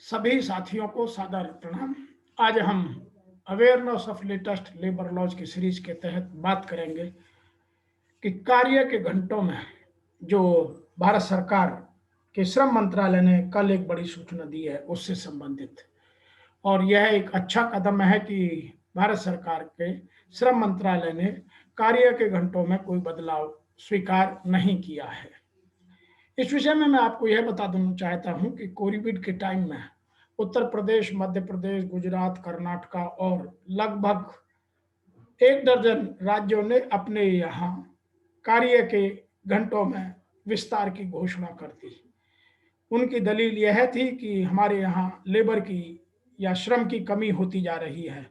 सभी साथियों को सादर प्रणाम। आज हम awareness of latest labour laws की सीरीज के तहत बात करेंगे कि कार्य के घंटों में जो भारत सरकार के श्रम मंत्रालय ने कल एक बड़ी सूचना दी है उससे संबंधित। और यह एक अच्छा कदम है कि भारत सरकार के श्रम मंत्रालय ने कार्य के घंटों में कोई बदलाव स्वीकार नहीं किया है। इस विषय में मैं आपको यह बता देना चाहता हूं कि कोविड के टाइम में उत्तर प्रदेश, मध्य प्रदेश, गुजरात, कर्नाटका और लगभग 1 दर्जन राज्यों ने अपने यहाँ कार्य के घंटों में विस्तार की घोषणा कर दी। उनकी दलील यह थी कि हमारे यहाँ लेबर की या श्रम की कमी होती जा रही है,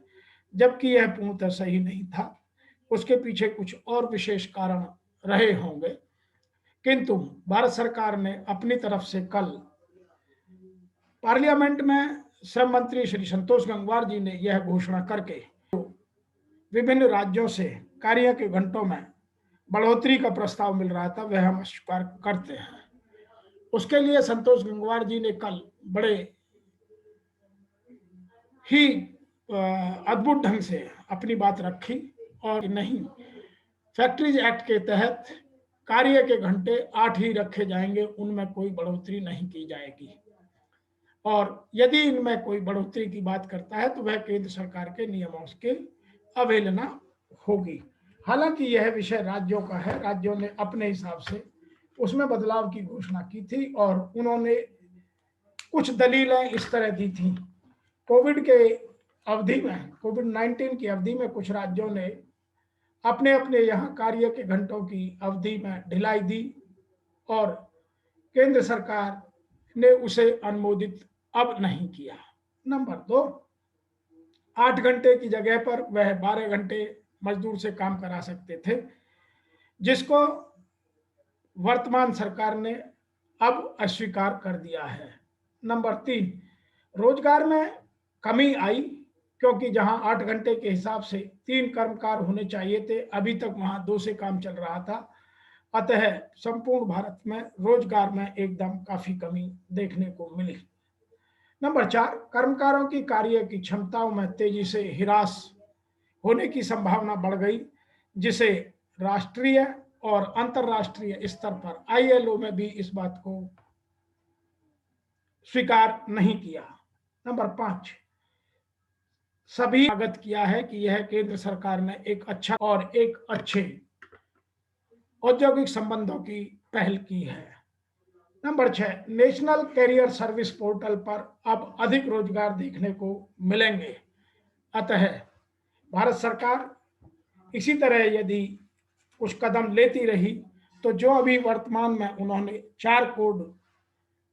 जबकि यह पूर्णतः सही नहीं था। उसके पीछे कुछ और विशेष कारण रहे होंगे, किंतु भारत सरकार ने अपनी तरफ से कल पार्लियामेंट में श्रम मंत्री श्री संतोष गंगवार जी ने यह घोषणा करके विभिन्न राज्यों से कार्य के घंटों में बढ़ोतरी का प्रस्ताव मिल रहा था, वह हम स्वीकार करते हैं। उसके लिए संतोष गंगवार जी ने कल बड़े ही अद्भुत ढंग से अपनी बात रखी और नहीं, फैक्ट्रीज एक्ट के तहत कार्य के घंटे 8 ही रखे जाएंगे, उनमें कोई बढ़ोतरी नहीं की जाएगी। और यदि इनमें कोई बढ़ोतरी की बात करता है तो वह केंद्र सरकार के नियमों की अवहेलना होगी। हालांकि यह विषय राज्यों का है, राज्यों ने अपने हिसाब से उसमें बदलाव की घोषणा की थी और उन्होंने कुछ दलीलें इस तरह दी थी। कोविड के अवधि में, कोविड-19 की अवधि में कुछ राज्यों ने अपने अपने यहाँ कार्य के घंटों की अवधि में ढिलाई दी और केंद्र सरकार ने उसे अनुमोदित अब नहीं किया। नंबर 2, 8 घंटे की जगह पर वह 12 घंटे मजदूर से काम करा सकते थे, जिसको वर्तमान सरकार ने अब अस्वीकार कर दिया है। नंबर 3, रोजगार में कमी आई, क्योंकि जहां 8 घंटे के हिसाब से 3 कर्मकार होने चाहिए थे, अभी तक वहां 2 से काम चल रहा था। अतः संपूर्ण भारत में रोजगार में एकदम काफी कमी देखने को मिली। नंबर 4, कर्मकारों की कार्य की क्षमताओं में तेजी से ह्रास होने की संभावना बढ़ गई, जिसे राष्ट्रीय और अंतर्राष्ट्रीय स्तर पर ILO में भी इस बात को स्वीकार नहीं किया। नंबर 5, सभी स्वागत किया है कि यह केंद्र सरकार ने एक अच्छा और एक अच्छे औद्योगिक संबंधों की पहल की है। Number 6, national career service portal पर अब अधिक रोजगार देखने को मिलेंगे। अतः भारत सरकार इसी तरह यदि कुछ कदम लेती रही तो जो अभी वर्तमान में उन्होंने 4 कोड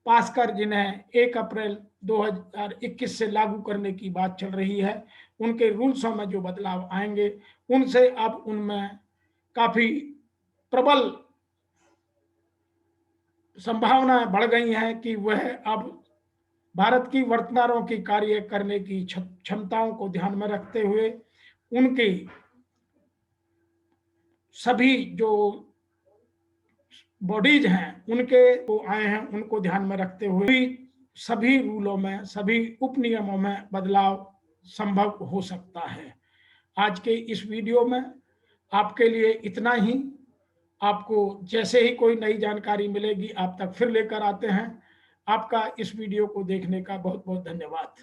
पास कर जिन्हें 1 अप्रैल 2021 से लागू करने की बात चल रही है, उनके रूल्सों में जो बदलाव आएंगे उनसे अब उनमें काफी प्रबल संभावनाएं बढ़ गई हैं कि वह अब भारत की वर्तमानों की कार्य करने की क्षमताओं को ध्यान में रखते हुए उनकी सभी जो बॉडीज हैं उनके को आए हैं, उनको ध्यान में रखते हुए सभी रूलों में, सभी उपनियमों में बदलाव संभव हो सकता है। आज के इस वीडियो में आपके लिए इतना ही। आपको जैसे ही कोई नई जानकारी मिलेगी आप तक फिर लेकर आते हैं। आपका इस वीडियो को देखने का बहुत बहुत धन्यवाद।